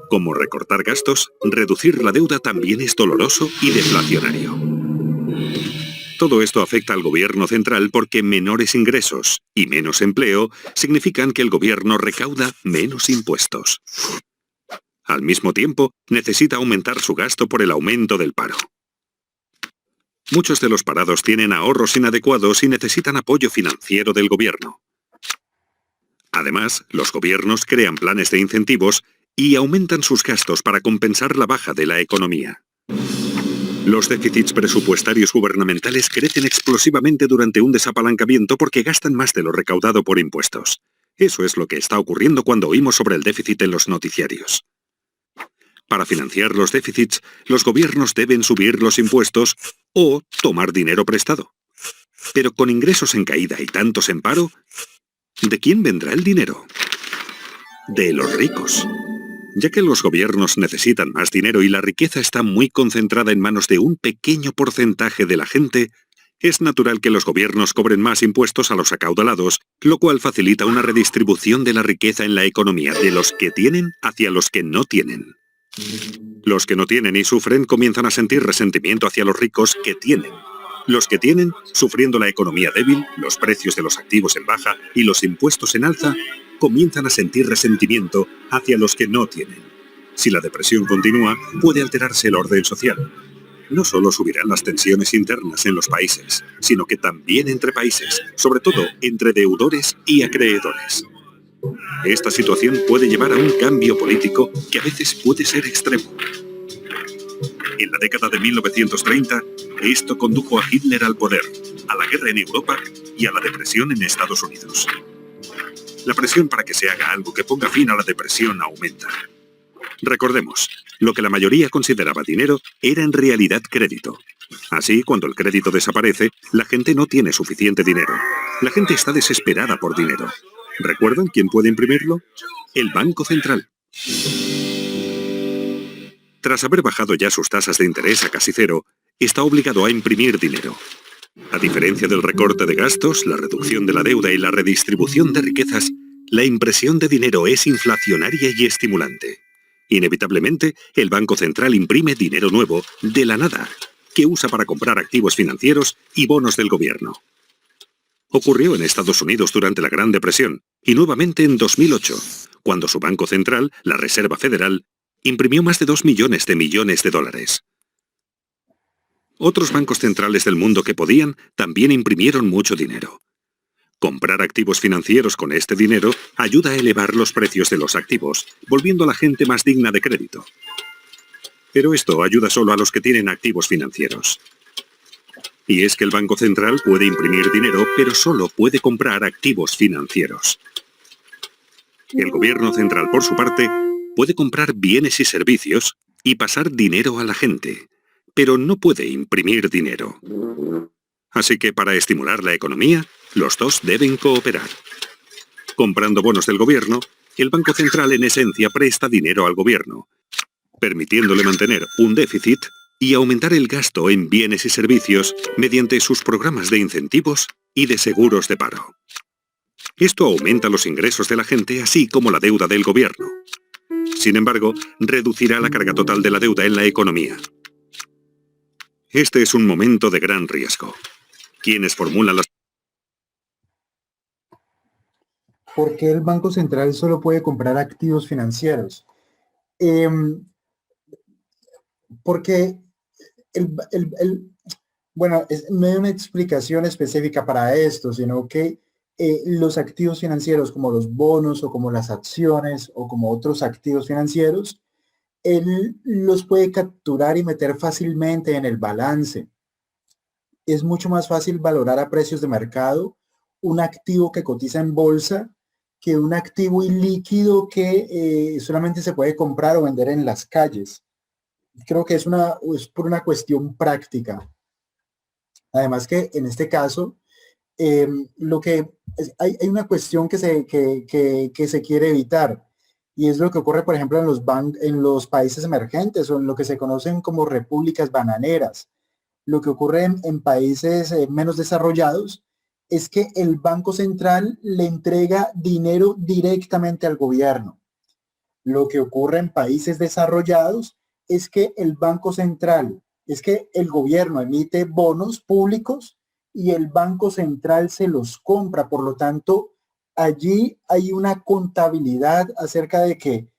Como recortar gastos, reducir la deuda también es doloroso y deflacionario. Todo esto afecta al gobierno central porque menores ingresos y menos empleo significan que el gobierno recauda menos impuestos. Al mismo tiempo, necesita aumentar su gasto por el aumento del paro. Muchos de los parados tienen ahorros inadecuados y necesitan apoyo financiero del gobierno. Además, los gobiernos crean planes de incentivos y aumentan sus gastos para compensar la baja de la economía. Los déficits presupuestarios gubernamentales crecen explosivamente durante un desapalancamiento porque gastan más de lo recaudado por impuestos. Eso es lo que está ocurriendo cuando oímos sobre el déficit en los noticiarios. Para financiar los déficits, los gobiernos deben subir los impuestos o tomar dinero prestado. Pero con ingresos en caída y tantos en paro, ¿de quién vendrá el dinero? De los ricos. Ya que los gobiernos necesitan más dinero y la riqueza está muy concentrada en manos de un pequeño porcentaje de la gente, es natural que los gobiernos cobren más impuestos a los acaudalados, lo cual facilita una redistribución de la riqueza en la economía de los que tienen hacia los que no tienen. Los que no tienen y sufren comienzan a sentir resentimiento hacia los ricos que tienen. Los que tienen, sufriendo la economía débil, los precios de los activos en baja y los impuestos en alza, comienzan a sentir resentimiento hacia los que no tienen. Si la depresión continúa, puede alterarse el orden social. No solo subirán las tensiones internas en los países, sino que también entre países, sobre todo entre deudores y acreedores. Esta situación puede llevar a un cambio político que a veces puede ser extremo. En la década de 1930, esto condujo a Hitler al poder, a la guerra en Europa y a la depresión en Estados Unidos. La presión para que se haga algo que ponga fin a la depresión aumenta. Recordemos, lo que la mayoría consideraba dinero era en realidad crédito. Así, cuando el crédito desaparece, la gente no tiene suficiente dinero. La gente está desesperada por dinero. ¿Recuerdan quién puede imprimirlo? El Banco Central. Tras haber bajado ya sus tasas de interés a casi cero, está obligado a imprimir dinero. A diferencia del recorte de gastos, la reducción de la deuda y la redistribución de riquezas, la impresión de dinero es inflacionaria y estimulante. Inevitablemente, el Banco Central imprime dinero nuevo, de la nada, que usa para comprar activos financieros y bonos del gobierno. Ocurrió en Estados Unidos durante la Gran Depresión y nuevamente en 2008, cuando su Banco Central, la Reserva Federal, imprimió más de 2 millones de dólares. Otros bancos centrales del mundo que podían también imprimieron mucho dinero. Comprar activos financieros con este dinero ayuda a elevar los precios de los activos, volviendo a la gente más digna de crédito. Pero esto ayuda solo a los que tienen activos financieros. Y es que el Banco Central puede imprimir dinero, pero solo puede comprar activos financieros. El gobierno central, por su parte, puede comprar bienes y servicios y pasar dinero a la gente, pero no puede imprimir dinero. Así que para estimular la economía, los dos deben cooperar. Comprando bonos del gobierno, el Banco Central en esencia presta dinero al gobierno, permitiéndole mantener un déficit y aumentar el gasto en bienes y servicios mediante sus programas de incentivos y de seguros de paro. Esto aumenta los ingresos de la gente, así como la deuda del gobierno. Sin embargo, reducirá la carga total de la deuda en la economía. Este es un momento de gran riesgo. Quienes formulan las... ¿Por qué el Banco Central solo puede comprar activos financieros? Porque bueno, no hay una explicación específica para esto, sino que los activos financieros como los bonos o como las acciones o como otros activos financieros, él los puede capturar y meter fácilmente en el balance. Es mucho más fácil valorar a precios de mercado un activo que cotiza en bolsa que un activo ilíquido que solamente se puede comprar o vender en las calles. Creo que es por una cuestión práctica. Además que en este caso, hay una cuestión que se quiere evitar, y es lo que ocurre, por ejemplo, en los países emergentes o en lo que se conocen como repúblicas bananeras. Lo que ocurre en países menos desarrollados es que el Banco Central le entrega dinero directamente al gobierno. Lo que ocurre en países desarrollados es que es que el gobierno emite bonos públicos y el Banco Central se los compra. Por lo tanto, allí hay una contabilidad acerca de que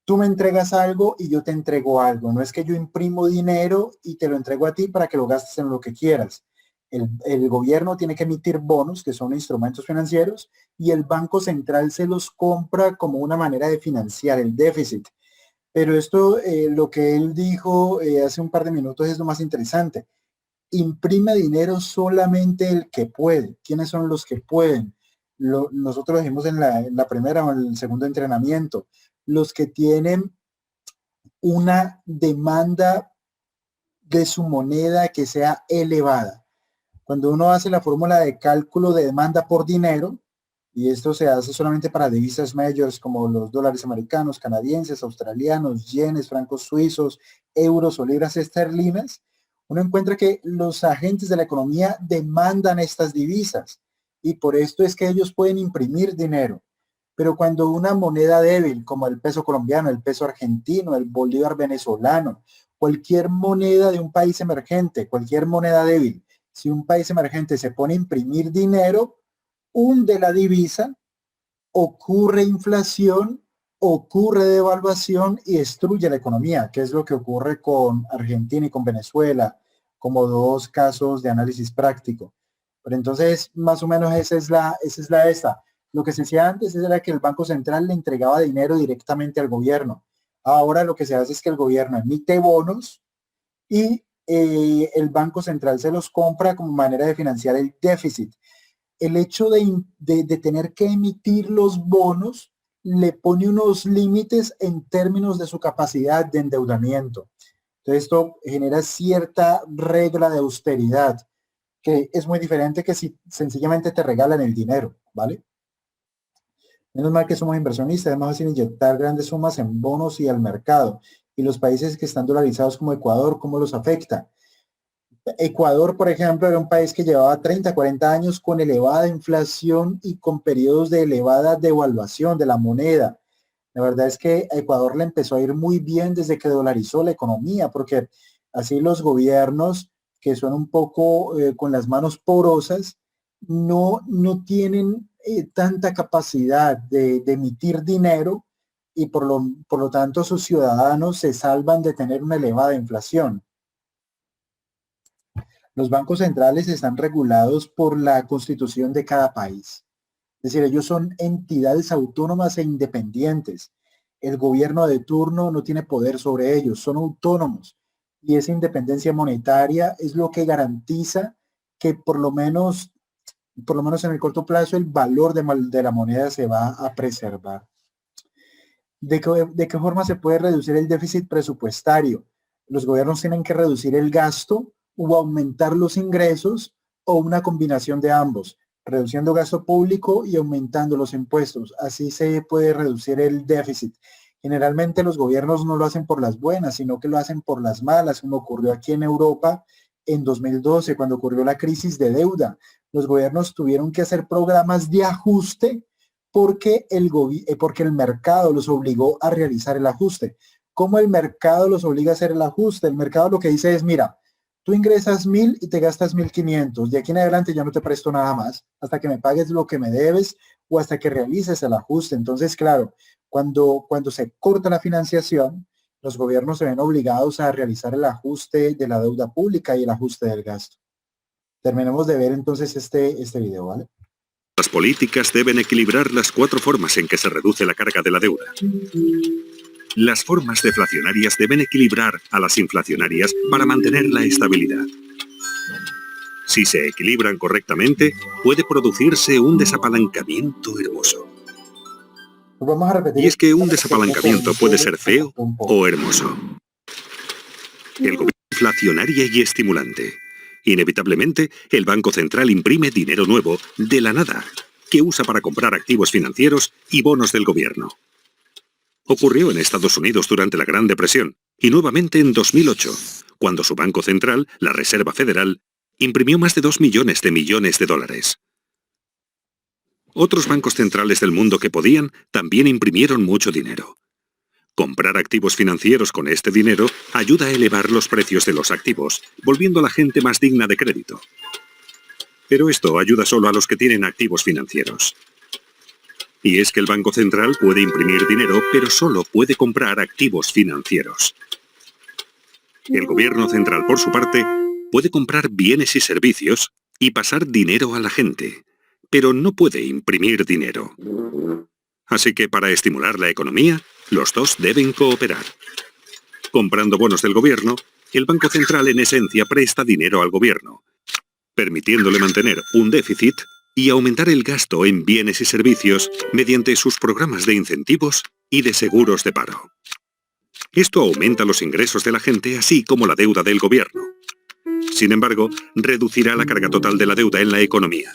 tú me entregas algo y yo te entrego algo. No es que yo imprimo dinero y te lo entrego a ti para que lo gastes en lo que quieras. El gobierno tiene que emitir bonos, que son instrumentos financieros, y el Banco Central se los compra como una manera de financiar el déficit. Pero esto, lo que él dijo hace un par de minutos es lo más interesante. Imprime dinero solamente el que puede. ¿Quiénes son los que pueden? Nosotros lo dijimos en la primera o en el segundo entrenamiento. Los que tienen una demanda de su moneda que sea elevada. Cuando uno hace la fórmula de cálculo de demanda por dinero, y esto se hace solamente para divisas mayores como los dólares americanos, canadienses, australianos, yenes, francos suizos, euros o libras esterlinas, uno encuentra que los agentes de la economía demandan estas divisas y por esto es que ellos pueden imprimir dinero. Pero cuando una moneda débil como el peso colombiano, el peso argentino, el bolívar venezolano, cualquier moneda de un país emergente, cualquier moneda débil, si un país emergente se pone a imprimir dinero, hunde la divisa, ocurre inflación, ocurre devaluación y destruye la economía, que es lo que ocurre con Argentina y con Venezuela, como dos casos de análisis práctico. Pero entonces, más o menos esa es la esta. Lo que se hacía antes era que el Banco Central le entregaba dinero directamente al gobierno. Ahora lo que se hace es que el gobierno emite bonos y el Banco Central se los compra como manera de financiar el déficit. El hecho de tener que emitir los bonos le pone unos límites en términos de su capacidad de endeudamiento. Entonces esto genera cierta regla de austeridad, que es muy diferente que si sencillamente te regalan el dinero, ¿vale? Menos mal que somos inversionistas, es más fácil inyectar grandes sumas en bonos y al mercado. Y los países que están dolarizados como Ecuador, ¿cómo los afecta? Ecuador, por ejemplo, era un país que llevaba 30, 40 años con elevada inflación y con periodos de elevada devaluación de la moneda. La verdad es que a Ecuador le empezó a ir muy bien desde que dolarizó la economía, porque así los gobiernos que son un poco con las manos porosas no tienen tanta capacidad de emitir dinero y por lo tanto sus ciudadanos se salvan de tener una elevada inflación. Los bancos centrales están regulados por la constitución de cada país. Es decir, ellos son entidades autónomas e independientes. El gobierno de turno no tiene poder sobre ellos, son autónomos. Y esa independencia monetaria es lo que garantiza que por lo menos en el corto plazo, el valor de la moneda se va a preservar. ¿De qué forma se puede reducir el déficit presupuestario? Los gobiernos tienen que reducir el gasto o aumentar los ingresos o una combinación de ambos, reduciendo gasto público y aumentando los impuestos. Así se puede reducir el déficit. Generalmente los gobiernos no lo hacen por las buenas, sino que lo hacen por las malas, como ocurrió aquí en Europa en 2012, cuando ocurrió la crisis de deuda. Los gobiernos tuvieron que hacer programas de ajuste porque el mercado los obligó a realizar el ajuste. ¿Cómo el mercado los obliga a hacer el ajuste? El mercado lo que dice es, mira, tú ingresas 1.000 y te gastas 1.500. De aquí en adelante yo no te presto nada más hasta que me pagues lo que me debes o hasta que realices el ajuste. Entonces, claro, cuando se corta la financiación, los gobiernos se ven obligados a realizar el ajuste de la deuda pública y el ajuste del gasto. Terminemos de ver entonces este video, ¿vale? Las políticas deben equilibrar las 4 formas en que se reduce la carga de la deuda. Las formas deflacionarias deben equilibrar a las inflacionarias para mantener la estabilidad. Si se equilibran correctamente, puede producirse un desapalancamiento hermoso. Vamos a repetir. Y es que un desapalancamiento puede ser feo o hermoso. El gobierno es inflacionaria y estimulante. Inevitablemente, el Banco Central imprime dinero nuevo de la nada, que usa para comprar activos financieros y bonos del gobierno. Ocurrió en Estados Unidos durante la Gran Depresión y nuevamente en 2008, cuando su Banco Central, la Reserva Federal, imprimió más de 2 millones de dólares. Otros bancos centrales del mundo que podían también imprimieron mucho dinero. Comprar activos financieros con este dinero ayuda a elevar los precios de los activos, volviendo a la gente más digna de crédito. Pero esto ayuda solo a los que tienen activos financieros. Y es que el Banco Central puede imprimir dinero, pero solo puede comprar activos financieros. El Gobierno Central, por su parte, puede comprar bienes y servicios y pasar dinero a la gente, pero no puede imprimir dinero. Así que para estimular la economía, los dos deben cooperar. Comprando bonos del gobierno, el Banco Central en esencia presta dinero al gobierno, permitiéndole mantener un déficit y aumentar el gasto en bienes y servicios mediante sus programas de incentivos y de seguros de paro. Esto aumenta los ingresos de la gente, así como la deuda del gobierno. Sin embargo, reducirá la carga total de la deuda en la economía.